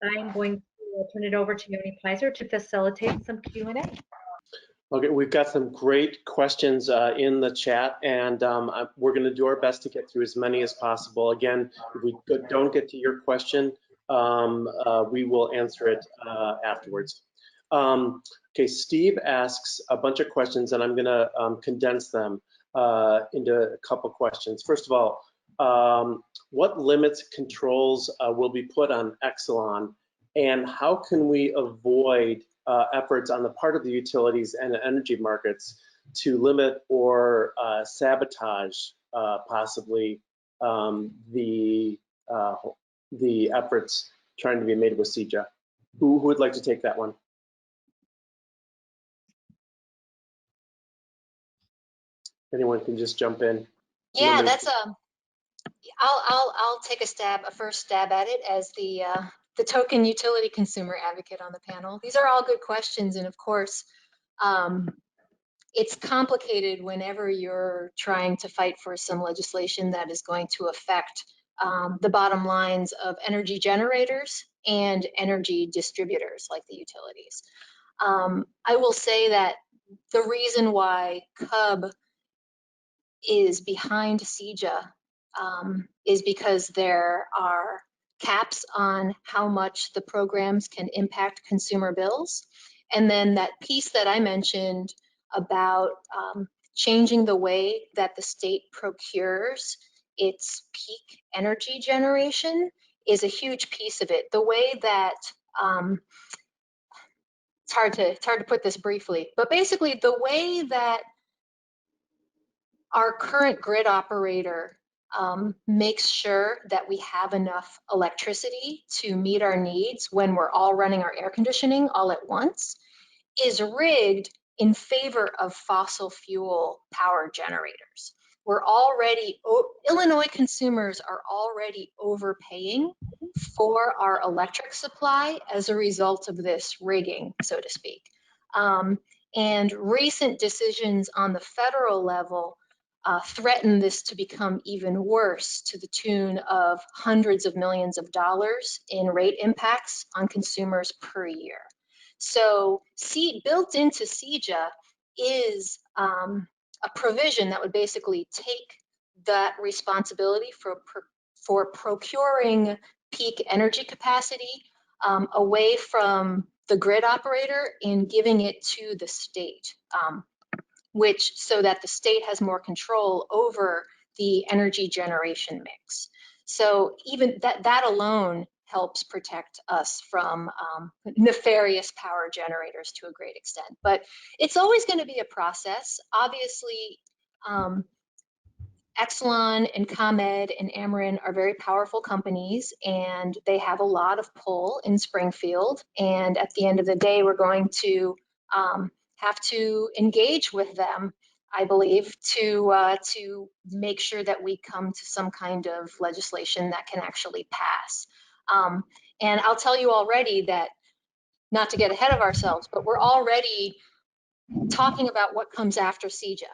I'm going to turn it over to Yoni Paiser to facilitate some Q&A. Okay, we've got some great questions in the chat, and we're going to do our best to get through as many as possible. Again, if we don't get to your question, we will answer it afterwards. Okay, Steve asks a bunch of questions, and I'm going to condense them into a couple questions. First of all, what limits, controls will be put on Exelon, and how can we avoid efforts on the part of the utilities and the energy markets to limit or sabotage possibly the efforts trying to be made with CEJA? Who would like to take that one? Anyone can just jump in. Yeah, that's I'll take a first stab at it as the token utility consumer advocate on the panel. These are all good questions, and of course, it's complicated whenever you're trying to fight for some legislation that is going to affect the bottom lines of energy generators and energy distributors like the utilities. I will say that the reason why CUB is behind CEJA is because there are caps on how much the programs can impact consumer bills. And then that piece that I mentioned about changing the way that the state procures its peak energy generation is a huge piece of it. The way that it's hard to put this briefly, but basically the way that our current grid operator makes sure that we have enough electricity to meet our needs when we're all running our air conditioning all at once is rigged in favor of fossil fuel power generators. We're already, Illinois consumers are already overpaying for our electric supply as a result of this rigging, so to speak. And recent decisions on the federal level threaten this to become even worse, to the tune of hundreds of millions of dollars in rate impacts on consumers per year. So built into CEJA is a provision that would basically take that responsibility for procuring peak energy capacity away from the grid operator and giving it to the state, so that the state has more control over the energy generation mix. So even that alone helps protect us from nefarious power generators to a great extent. But it's always going to be a process. Obviously, Exelon and ComEd and Ameren are very powerful companies, and they have a lot of pull in Springfield. And at the end of the day, we're going to have to engage with them, I believe, to make sure that we come to some kind of legislation that can actually pass. And I'll tell you already that, not to get ahead of ourselves, but we're already talking about what comes after CEJA.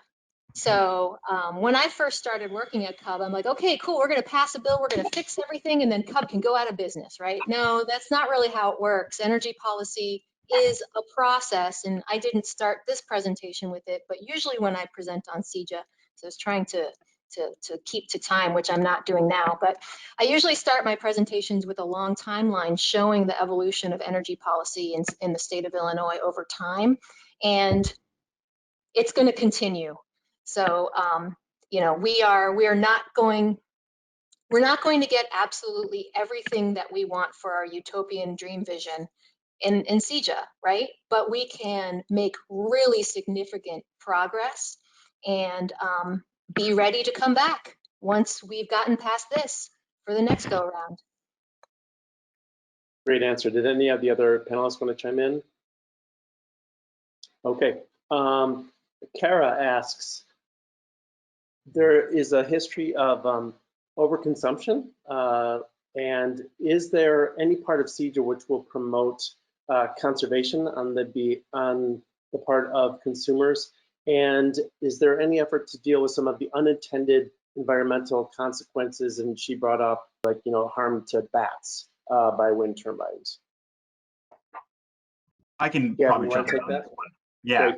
So when I first started working at CUB, I'm like, okay, cool, we're going to pass a bill, we're going to fix everything, and then CUB can go out of business, right? No, that's not really how it works. Energy policy is a process, and I didn't start this presentation with it, but usually when I present on CEJA, so I was trying to keep to time, which I'm not doing now, but I usually start my presentations with a long timeline showing the evolution of energy policy in the state of Illinois over time, and it's going to continue. So, you know, we're not going to get absolutely everything that we want for our utopian dream vision in CEJA, right? But we can make really significant progress and be ready to come back once we've gotten past this for the next go around. Great answer. Did any of the other panelists want to chime in? Okay. Kara asks, there is a history of overconsumption, and is there any part of CEJA which will promote conservation on the part of consumers? And is there any effort to deal with some of the unintended environmental consequences? And she brought up, like, you know, harm to bats by wind turbines. I can probably jump in on that one. Yeah.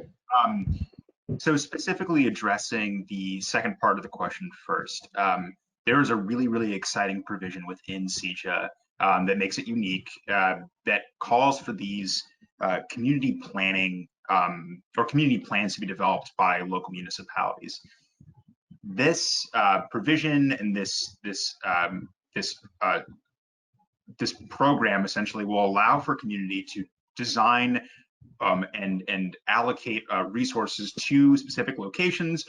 So specifically addressing the second part of the question first, there is a really, really exciting provision within CEJA that makes it unique, that calls for these community planning or community plans to be developed by local municipalities. This provision and this program essentially will allow for community to design and allocate resources to specific locations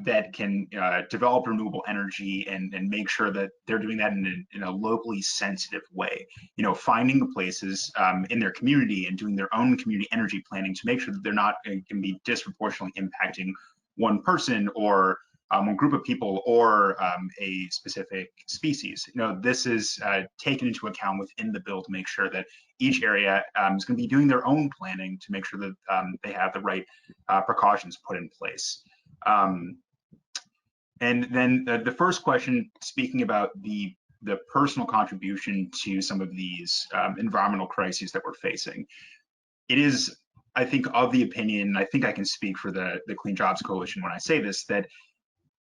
that can develop renewable energy and make sure that they're doing that in a locally sensitive way. You know, finding the places in their community and doing their own community energy planning to make sure that they're not going to be disproportionately impacting one person or one group of people or a specific species. You know, this is taken into account within the bill to make sure that each area is going to be doing their own planning to make sure that they have the right precautions put in place. And then the first question, speaking about the personal contribution to some of these environmental crises that we're facing, it is, I think, of the opinion, I think I can speak for the Clean Jobs Coalition when I say this, that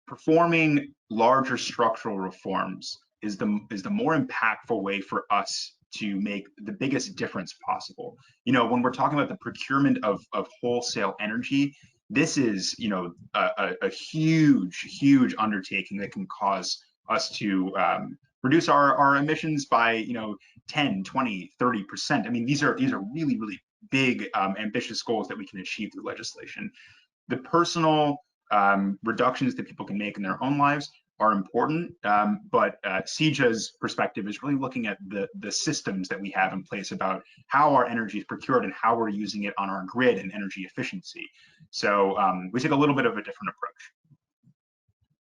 performing larger structural reforms is the more impactful way for us to make the biggest difference possible. You know, when we're talking about the procurement of wholesale energy, this is, you know, a huge undertaking that can cause us to reduce our emissions by 10, 20, 30%. I mean, these are really, really big, ambitious goals that we can achieve through legislation. The personal reductions that people can make in their own lives are important, but CEJA's perspective is really looking at the systems that we have in place about how our energy is procured and how we're using it on our grid and energy efficiency. So we take a little bit of a different approach.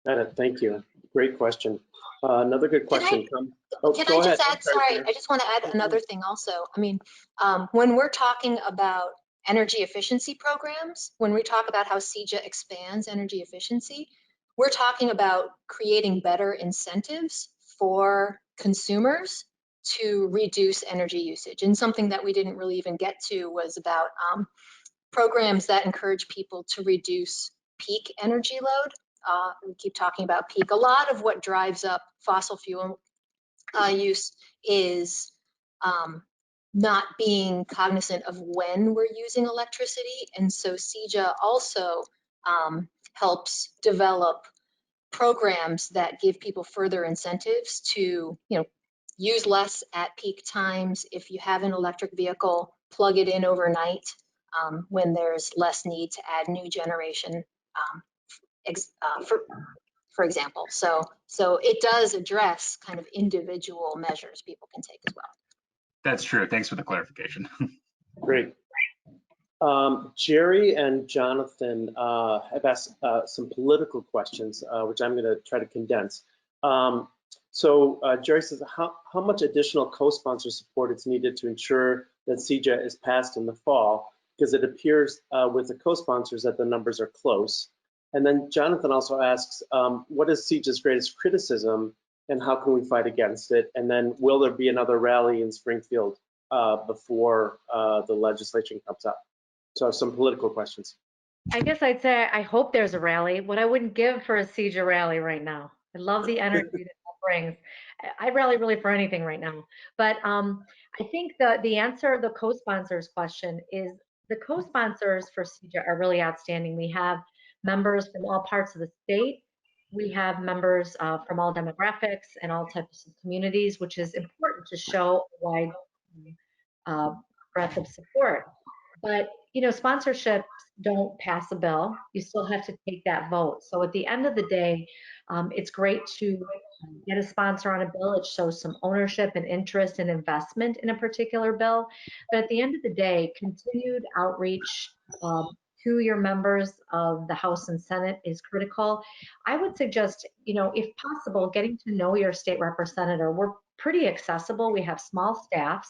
Got it. Thank you. Great question. Another good question. Can I just add, sorry, I just want to add another thing also. I mean, when we're talking about energy efficiency programs, when we talk about how CEJA expands energy efficiency, we're talking about creating better incentives for consumers to reduce energy usage. And something that we didn't really even get to was about programs that encourage people to reduce peak energy load. We keep talking about peak. A lot of what drives up fossil fuel use is not being cognizant of when we're using electricity. And so CEJA also helps develop programs that give people further incentives to use less at peak times. If you have an electric vehicle, plug it in overnight when there's less need to add new generation, for example. So it does address kind of individual measures people can take as well. That's true. Thanks for the clarification. Great. Jerry and Jonathan have asked some political questions, which I'm going to try to condense. So Jerry says, how much additional co-sponsor support is needed to ensure that CEJA is passed in the fall? Because it appears with the co-sponsors that the numbers are close. And then Jonathan also asks, what is CEJA's greatest criticism and how can we fight against it? And then will there be another rally in Springfield before the legislation comes up? So some political questions. I guess I'd say I hope there's a rally. What I wouldn't give for a CEJA rally right now. I love the energy that brings. I'd rally really for anything right now. But I think the answer, the co-sponsors question is the co-sponsors for CEJA are really outstanding. We have members from all parts of the state. We have members from all demographics and all types of communities, which is important to show a wide breadth of support. But sponsorships don't pass a bill. You still have to take that vote. So at the end of the day, it's great to get a sponsor on a bill. It shows some ownership and interest and investment in a particular bill. But at the end of the day, continued outreach to your members of the House and Senate is critical. I would suggest, if possible, getting to know your state representative. We're pretty accessible. We have small staffs.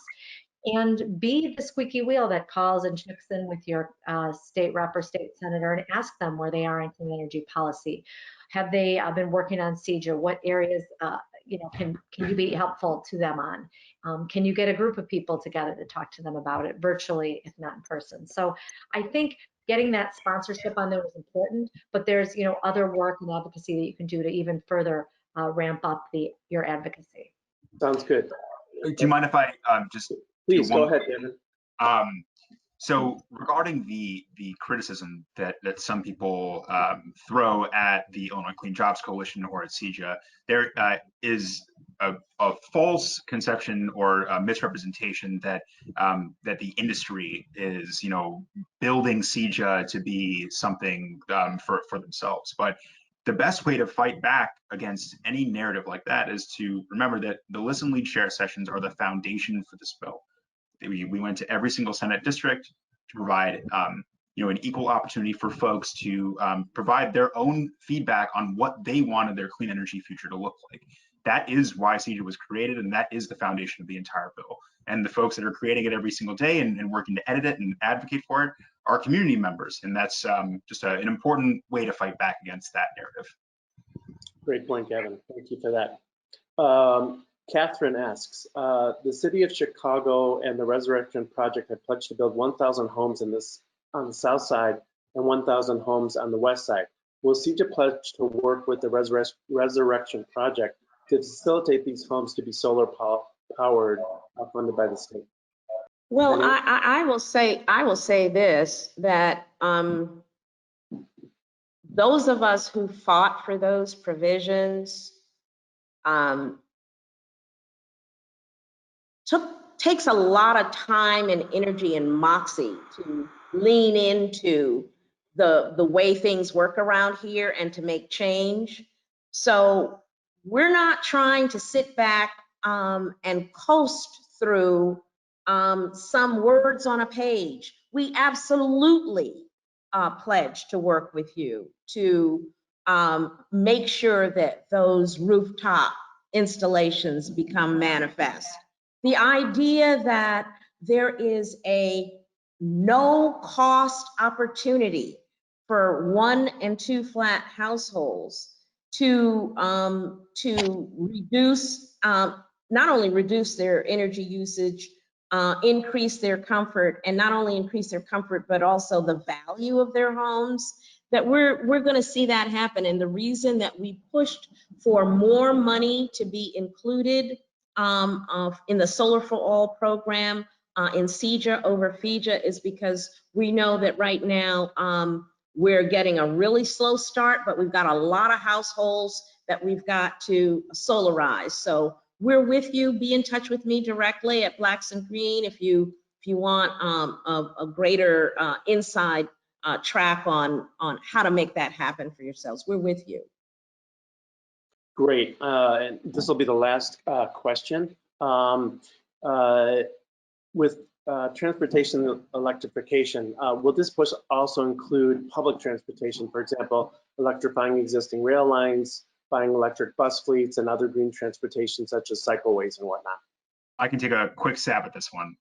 And be the squeaky wheel that calls and checks in with your state rep or state senator and ask them where they are in clean energy policy. Have they been working on CEJA? What areas can you be helpful to them on? Can you get a group of people together to talk to them about it virtually, if not in person? So I think getting that sponsorship on there is important, but there's other work and advocacy that you can do to even further ramp up your advocacy. Sounds good. Do you mind if I just Please go ahead, David. So regarding the criticism that some people throw at the Illinois Clean Jobs Coalition or at CEJA, there is a false conception or a misrepresentation that that the industry is building CEJA to be something for themselves. But the best way to fight back against any narrative like that is to remember that the Listen, Lead, Share sessions are the foundation for this bill. We went to every single Senate district to provide an equal opportunity for folks to provide their own feedback on what they wanted their clean energy future to look like. That is why CEJA was created, and that is the foundation of the entire bill. And the folks that are creating it every single day and working to edit it and advocate for it are community members, and that's just an important way to fight back against that narrative. Great point, Kevin. Thank you for that. Catherine asks, the city of Chicago and the Resurrection Project have pledged to build 1,000 homes on the south side and 1,000 homes on the west side. Will CEJA pledge to work with the Resurrection Project to facilitate these homes to be solar powered, funded by the state? Well, I will say this, that those of us who fought for those provisions takes a lot of time and energy and moxie to lean into the way things work around here and to make change. So we're not trying to sit back and coast through some words on a page. We absolutely pledge to work with you to make sure that those rooftop installations become manifest. The idea that there is a no cost opportunity for 1 and 2 flat households to reduce, not only reduce their energy usage, increase their comfort, and not only increase their comfort, but also the value of their homes, that we're going to see that happen. And the reason that we pushed for more money to be included in the Solar for All program in CEJA over FEJA is because we know that right now we're getting a really slow start, but we've got a lot of households that we've got to solarize. So we're with you. Be in touch with me directly at Blacks and Green if you want a greater inside track on how to make that happen for yourselves. We're with you. Great. And this will be the last question. With transportation electrification, will this push also include public transportation? For example, electrifying existing rail lines, buying electric bus fleets, and other green transportation such as cycleways and whatnot? I can take a quick stab at this one.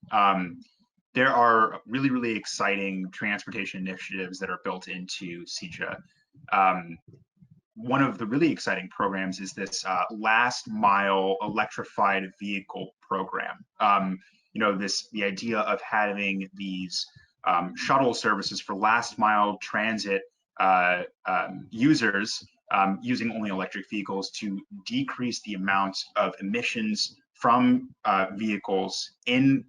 There are really, really exciting transportation initiatives that are built into CEJA. One of the really exciting programs is this last mile electrified vehicle program. You know, the idea of having these shuttle services for last mile transit users using only electric vehicles to decrease the amount of emissions from vehicles in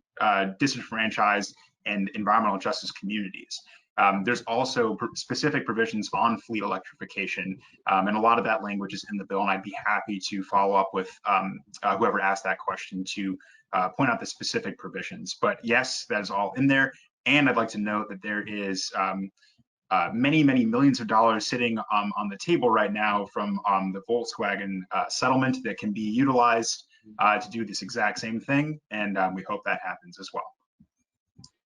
disenfranchised and environmental justice communities. There's also specific provisions on fleet electrification, and a lot of that language is in the bill, and I'd be happy to follow up with whoever asked that question to point out the specific provisions. But yes, that is all in there, and I'd like to note that there is many, many millions of dollars sitting on the table right now from the Volkswagen settlement that can be utilized to do this exact same thing, and we hope that happens as well.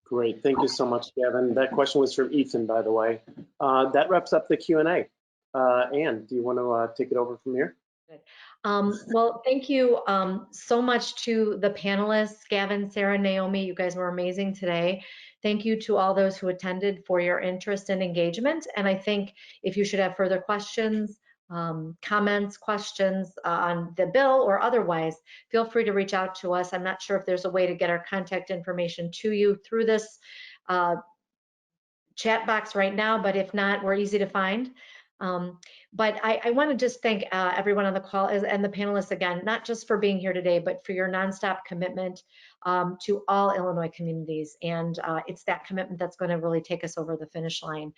Great, thank you so much, Gavin. That question was from Ethan, by the way. That wraps up the Q&A. Anne, do you want to take it over from here? Well, thank you so much to the panelists, Gavin, Sarah, Naomi. You guys were amazing today. Thank you to all those who attended for your interest and engagement. And I think if you should have further questions, comments, questions on the bill or otherwise, feel free to reach out to us. I'm not sure if there's a way to get our contact information to you through this chat box right now, but if not, we're easy to find. But I want to just thank everyone on the call and the panelists again, not just for being here today, but for your nonstop commitment to all Illinois communities. And it's that commitment that's going to really take us over the finish line.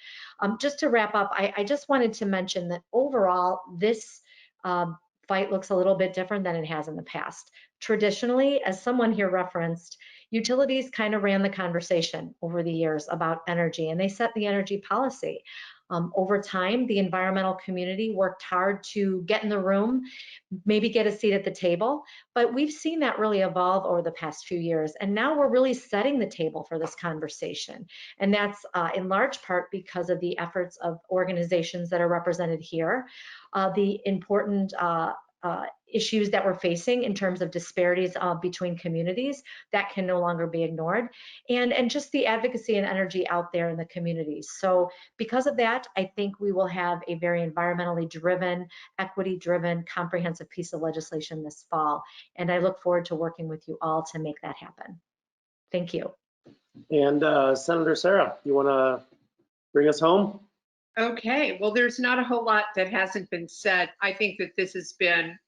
Just to wrap up, I just wanted to mention that overall, this fight looks a little bit different than it has in the past. Traditionally, as someone here referenced, utilities kind of ran the conversation over the years about energy, and they set the energy policy. Over time, the environmental community worked hard to get in the room, maybe get a seat at the table, but we've seen that really evolve over the past few years. And now we're really setting the table for this conversation. And that's in large part because of the efforts of organizations that are represented here, the important issues that we're facing in terms of disparities between communities that can no longer be ignored, and just the advocacy and energy out there in the communities. So because of that, I think we will have a very environmentally driven, equity driven, comprehensive piece of legislation this fall. And I look forward to working with you all to make that happen. Thank you. And Senator Sarah, you want to bring us home? Okay, well, there's not a whole lot that hasn't been said. I think that this has been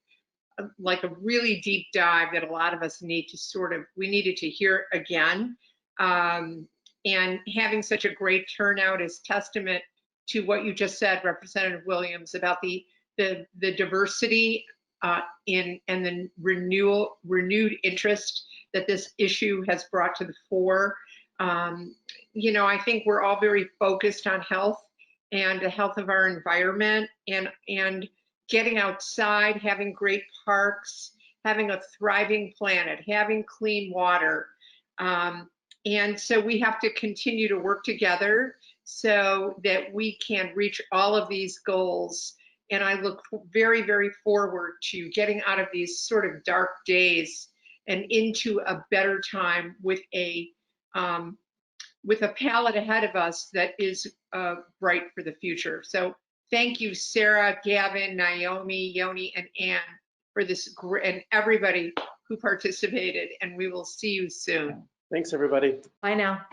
like a really deep dive that a lot of us need to we needed to hear again. And having such a great turnout is testament to what you just said, Representative Williams, about the diversity and the renewed interest that this issue has brought to the fore. You know, I think we're all very focused on health and the health of our environment and getting outside, having great parks, having a thriving planet, having clean water. And so we have to continue to work together so that we can reach all of these goals. And I look very, very forward to getting out of these sort of dark days and into a better time with a palette ahead of us that is bright for the future. So thank you, Sarah, Gavin, Naomi, Yoni, and Ann for this, and everybody who participated, and we will see you soon. Thanks, everybody. Bye now.